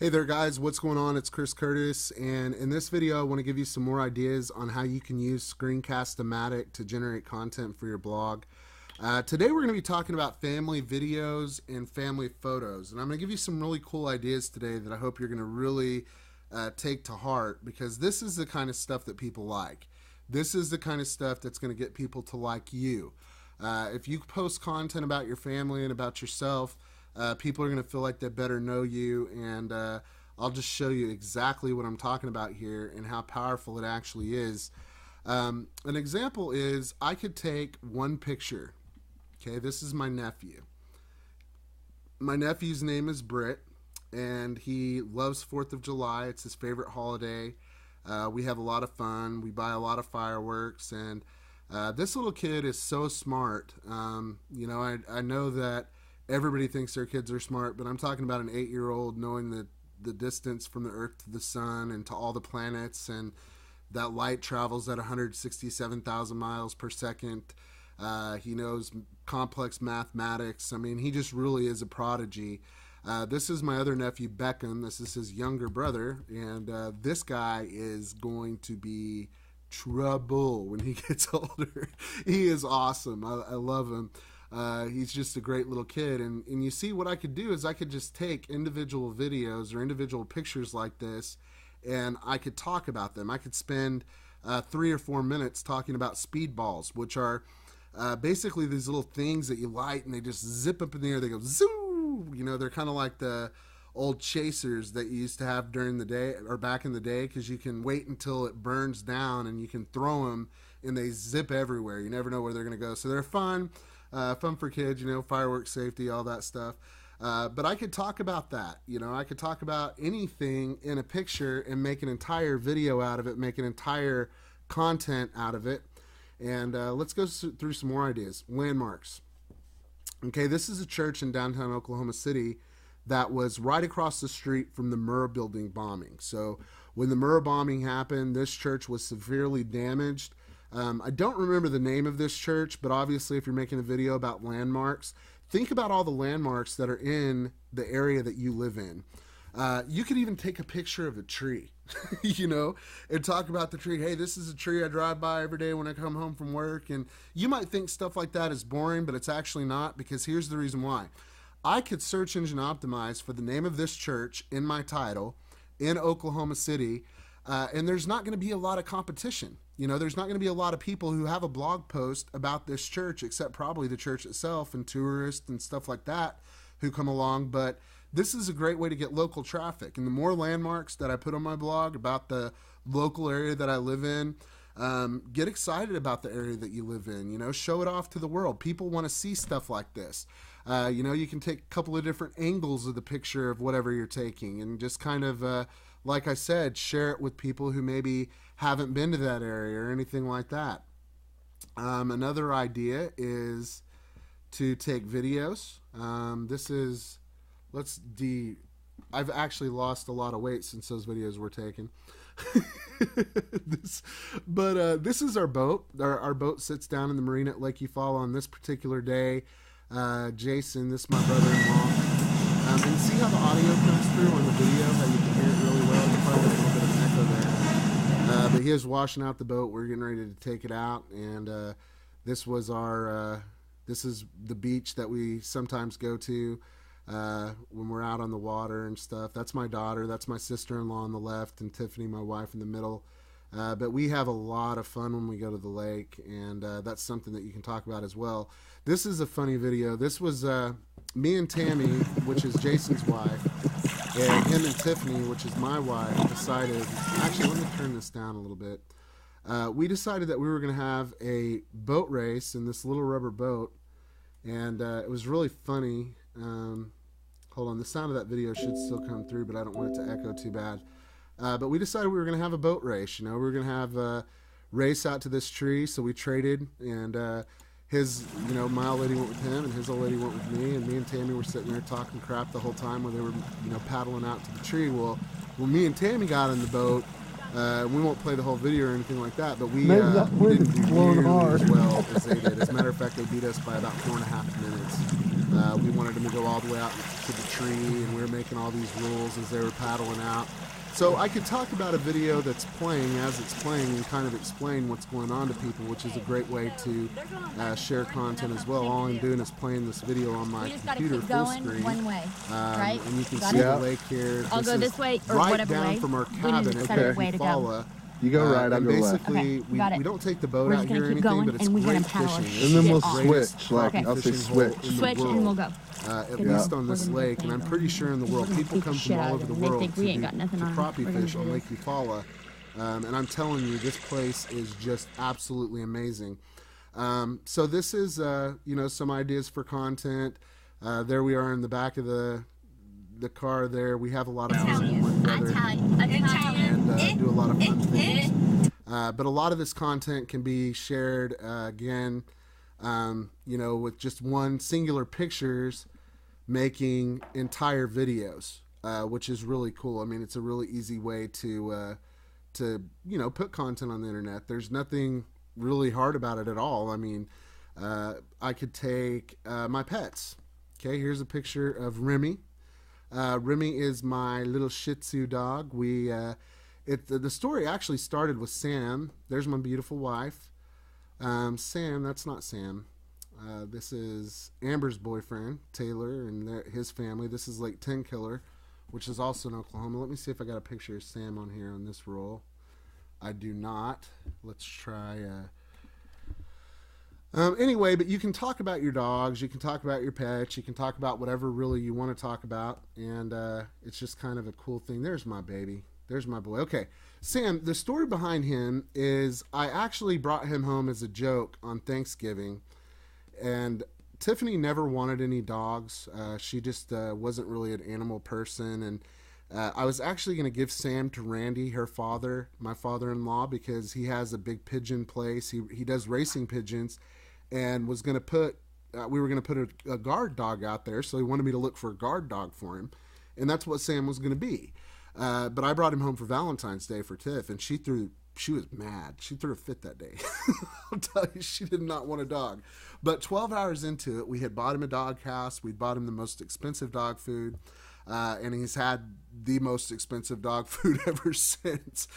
Hey there guys, what's going on? It's Chris Curtis, and in this video I want to give you some more ideas on how you can use Screencast-O-Matic to generate content for your blog. Today we're going to be talking about family videos and family photos, and I'm going to give you some really cool ideas today that I hope you're going to really take to heart, because this is the kind of stuff that people like. This is the kind of stuff that's going to get people to like you. If you post content about your family and about yourself, people are going to feel like they better know you, and I'll just show you exactly what I'm talking about here and how powerful it actually is. An example is I could take one picture. Okay, this is my nephew. My nephew's name is Britt, and he loves 4th of July. It's his favorite holiday. We have a lot of fun. We buy a lot of fireworks, and this little kid is so smart. You know, I know that everybody thinks their kids are smart, but I'm talking about an 8-year-old knowing the distance from the Earth to the Sun and to all the planets, and that light travels at 167,000 miles per second. He knows complex mathematics. I mean, he just really is a prodigy. This is my other nephew, Beckham. This is his younger brother, and this guy is going to be trouble when he gets older. He is awesome. I love him. He's just a great little kid, and you see what I could do is I could just take individual videos or individual pictures like this, and I could talk about them. I could spend 3 or 4 minutes talking about speedballs, which are basically these little things that you light and they just zip up in the air. They go zoo. You know, they're kind of like the old chasers that you used to have during the day or back in the day, because you can wait until it burns down and you can throw them and they zip everywhere. You never know where they're going to go. So they're fun. Fun for kids, you know, fireworks safety, all that stuff. But I could talk about that. You know, I could talk about anything in a picture and make an entire video out of it, make an entire content out of it. And let's go through some more ideas. Landmarks. Okay, this is a church in downtown Oklahoma City that was right across the street from the Murrah building bombing. So when the Murrah bombing happened, this church was severely damaged. I don't remember the name of this church, but obviously if you're making a video about landmarks, think about all the landmarks that are in the area that you live in. You could even take a picture of a tree, you know, and talk about the tree. Hey, this is a tree I drive by every day when I come home from work. And you might think stuff like that is boring, but it's actually not, because here's the reason why. I could search engine optimize for the name of this church in my title in Oklahoma City, and there's not going to be a lot of competition. You know, there's not going to be a lot of people who have a blog post about this church, except probably the church itself and tourists and stuff like that who come along. But this is a great way to get local traffic. And the more landmarks that I put on my blog about the local area that I live in, get excited about the area that you live in. You know, show it off to the world. People want to see stuff like this. You know, you can take a couple of different angles of the picture of whatever you're taking, and just kind of, like I said, share it with people who maybe haven't been to that area or anything like that. Another idea is to take videos. I've actually lost a lot of weight since those videos were taken. This is our boat. Our boat sits down in the marina at Lake Eufaula on this particular day. Jason, this is my brother-in-law. And see how the audio comes through on the video, how you can hear it really well. You probably have a little bit of an echo there. But he is washing out the boat. We're getting ready to take it out, and this was this is the beach that we sometimes go to when we're out on the water and stuff. That's my daughter. That's my sister-in-law on the left, and Tiffany, my wife, in the middle. But we have a lot of fun when we go to the lake, and that's something that you can talk about as well. This is a funny video. This was me and Tammy, which is Jason's wife, and him and Tiffany, which is my wife, decided, actually let me turn this down a little bit. We decided that we were going to have a boat race in this little rubber boat, and it was really funny. Hold on, the sound of that video should still come through, but I don't want it to echo too bad. But we decided we were going to have a boat race. You know, we were going to have a race out to this tree, so we traded, and his, you know, my old lady went with him, and his old lady went with me, and me and Tammy were sitting there talking crap the whole time while they were, you know, paddling out to the tree. Well, when me and Tammy got in the boat, we won't play the whole video or anything like that, but we didn't do nearly as well as they did. As a matter of fact, they beat us by about 4.5 minutes. We wanted them to go all the way out to the tree, and we were making all these rules as they were paddling out. So I could talk about a video that's playing as it's playing and kind of explain what's going on to people, which is a great way to share content as well. All I'm doing is playing this video on my computer full screen. One way, right? And you can see the lake here. I'll go this way or right whatever down way. from our cabin at Eufaula. You go right, I'll go left. Basically, we don't take the boat out here or anything, going, but it's and we're great gonna paddle fishing. And then we'll Greatest switch, like, crappie I'll say fishing hole switch. in the Switch world. and we'll go. At least on this lake, and I'm pretty sure in the world, people come from all over the world to crappie fish on Lake Eufaula. And I'm telling you, this place is just absolutely amazing. So this is, you know, some ideas for content. There we are in the back of the car there. We have a lot of fun with weather and do a lot of fun things. But a lot of this content can be shared, again, you know, with just one singular pictures making entire videos, which is really cool. I mean, it's a really easy way to you know, put content on the internet. There's nothing really hard about it at all. I mean, I could take my pets. Okay, here's a picture of Remy. Remy is my little Shih Tzu dog. The story actually started with Sam. There's my beautiful wife. Sam, that's not Sam. This is Amber's boyfriend, Taylor, and his family. This is Lake Tenkiller, which is also in Oklahoma. Let me see if I got a picture of Sam on here on this roll. I do not. Let's try. Anyway, but you can talk about your dogs, you can talk about your pets, you can talk about whatever really you want to talk about, and it's just kind of a cool thing. There's my baby. There's my boy. Okay, Sam, the story behind him is I actually brought him home as a joke on Thanksgiving, and Tiffany never wanted any dogs. She just wasn't really an animal person, and I was actually going to give Sam to Randy, her father, my father-in-law, because he has a big pigeon place. He does racing pigeons, and was going to put we were going to put a guard dog out there, so he wanted me to look for a guard dog for him, and that's what Sam was going to be. But I brought him home for Valentine's Day for Tiff, and she was mad. She threw a fit that day. I'll tell you, she did not want a dog. But 12 hours into it, we had bought him a dog house. We'd bought him the most expensive dog food. And he's had the most expensive dog food ever since.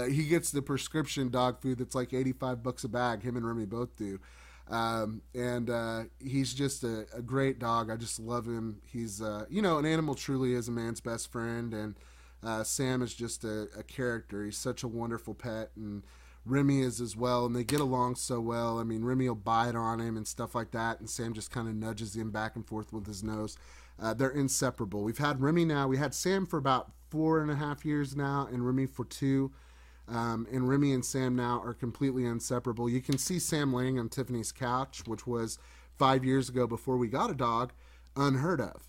He gets the prescription dog food that's like $85 a bag. Him and Remy both do. He's just a great dog. I just love him. He's, you know, an animal truly is a man's best friend. And Sam is just a character. He's such a wonderful pet. And Remy is as well. And they get along so well. I mean, Remy will bite on him and stuff like that. And Sam just kind of nudges him back and forth with his nose. They're inseparable. We've had Remy now. We had Sam for about 4.5 years now, and Remy for 2. And Remy and Sam now are completely inseparable. You can see Sam laying on Tiffany's couch, which was 5 years ago before we got a dog, unheard of.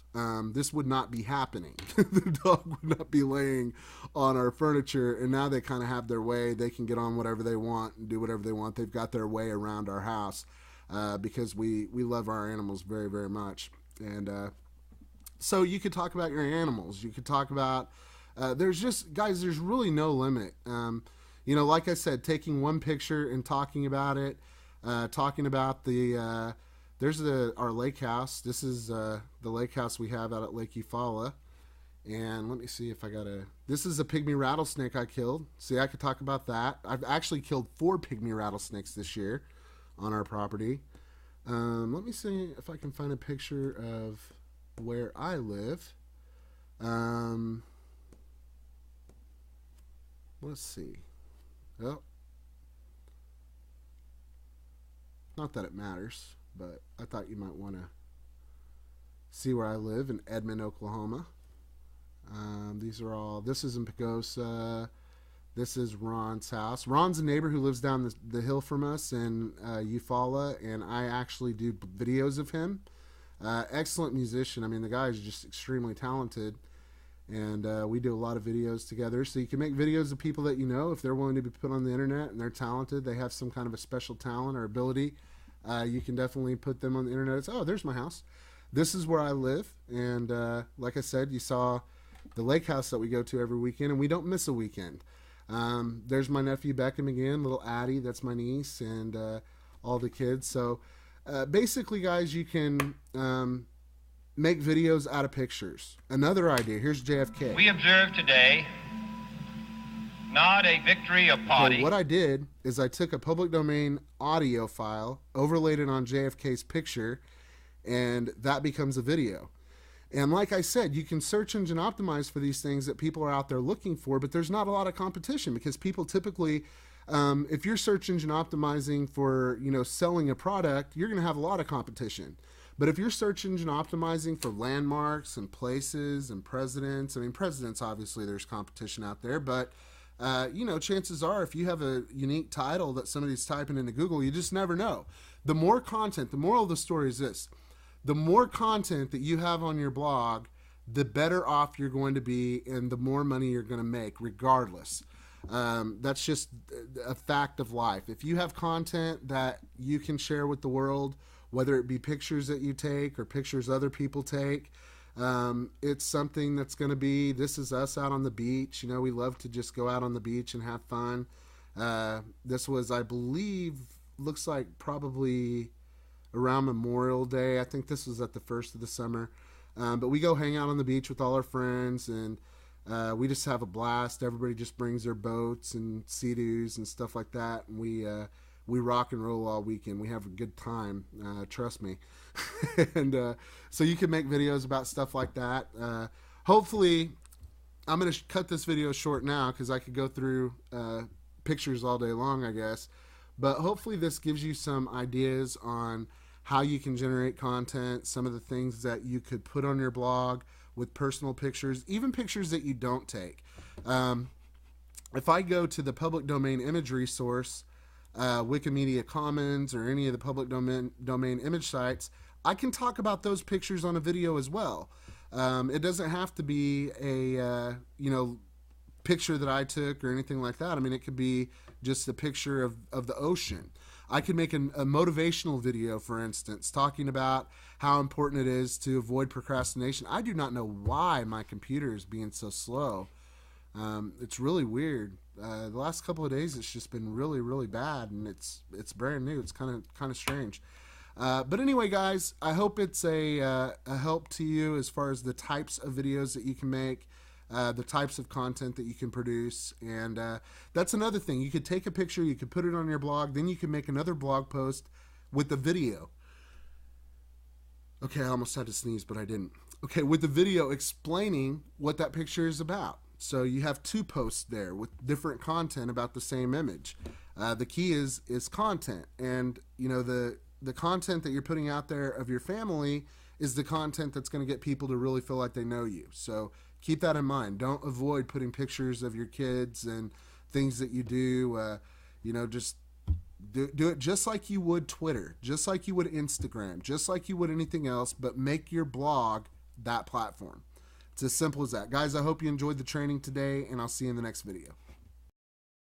This would not be happening. The dog would not be laying on our furniture, and now they kind of have their way. They can get on whatever they want and do whatever they want. They've got their way around our house because we love our animals very, very much. And so you could talk about your animals. You could talk about, there's just, guys, there's really no limit. You know, like I said, taking one picture and talking about it, talking about there's our lake house. This is the lake house we have out at Lake Eufaula. And let me see if I got this is a pygmy rattlesnake I killed. See, I could talk about that. I've actually killed 4 pygmy rattlesnakes this year on our property. Let me see if I can find a picture of where I live. Let's see. Oh, not that it matters, but I thought you might want to see where I live in Edmond, Oklahoma. This is in Pagosa. This is Ron's house. Ron's a neighbor who lives down the hill from us in Eufaula, and I actually do videos of him. Excellent musician. I mean, the guy is just extremely talented, and we do a lot of videos together. So you can make videos of people that you know, if they're willing to be put on the internet and they're talented, they have some kind of a special talent or ability, you can definitely put them on the internet. It's, oh, there's my house. This is where I live, and like I said, you saw the lake house that we go to every weekend, and we don't miss a weekend. There's my nephew Beckham again, little Addie, that's my niece, and all the kids. So basically, guys, you can make videos out of pictures. Another idea, here's JFK. We observe today not a victory of party. So what I did is I took a public domain audio file, overlaid it on JFK's picture, and that becomes a video. And like I said, you can search engine optimize for these things that people are out there looking for, but there's not a lot of competition because people typically, if you're search engine optimizing for, selling a product, you're going to have a lot of competition. But if you're search engine optimizing for landmarks and places and presidents, presidents, obviously there's competition out there, but chances are if you have a unique title that somebody's typing into Google, you just never know. The more content, the moral of the story is this: the more content that you have on your blog, the better off you're going to be and the more money you're going to make regardless. That's just a fact of life. If you have content that you can share with the world, whether it be pictures that you take or pictures other people take, it's something that's going to be, this is us out on the beach. We love to just go out on the beach and have fun. This was, I believe, looks like probably around Memorial Day. I think this was at the first of the summer. But we go hang out on the beach with all our friends, and we just have a blast. Everybody just brings their boats and Sea-Doos and stuff like that, and we rock and roll all weekend. We have a good time, trust me. And so you can make videos about stuff like that. Hopefully, I'm going to cut this video short now because I could go through pictures all day long, I guess. But hopefully this gives you some ideas on how you can generate content, some of the things that you could put on your blog with personal pictures, even pictures that you don't take. If I go to the public domain image resource, Wikimedia Commons, or any of the public domain image sites, I can talk about those pictures on a video as well. It doesn't have to be a picture that I took or anything like that. It could be just a picture of the ocean. I could make a motivational video, for instance, talking about how important it is to avoid procrastination. I do not know why my computer is being so slow. It's really weird. The last couple of days it's just been really, really bad, and it's brand new. It's kind of strange. But anyway, guys, I hope it's a help to you as far as the types of videos that you can make, the types of content that you can produce. And that's another thing. You could take a picture, you could put it on your blog, then you can make another blog post with the video. Okay, I almost had to sneeze, but I didn't. Okay, with the video explaining what that picture is about. So you have two posts there with different content about the same image. The key is content, and the content that you're putting out there of your family is the content that's going to get people to really feel like they know you. So keep that in mind. Don't avoid putting pictures of your kids and things that you do. Just do it just like you would Twitter, just like you would Instagram, just like you would anything else, but make your blog that platform. It's as simple as that. Guys, I hope you enjoyed the training today, and I'll see you in the next video.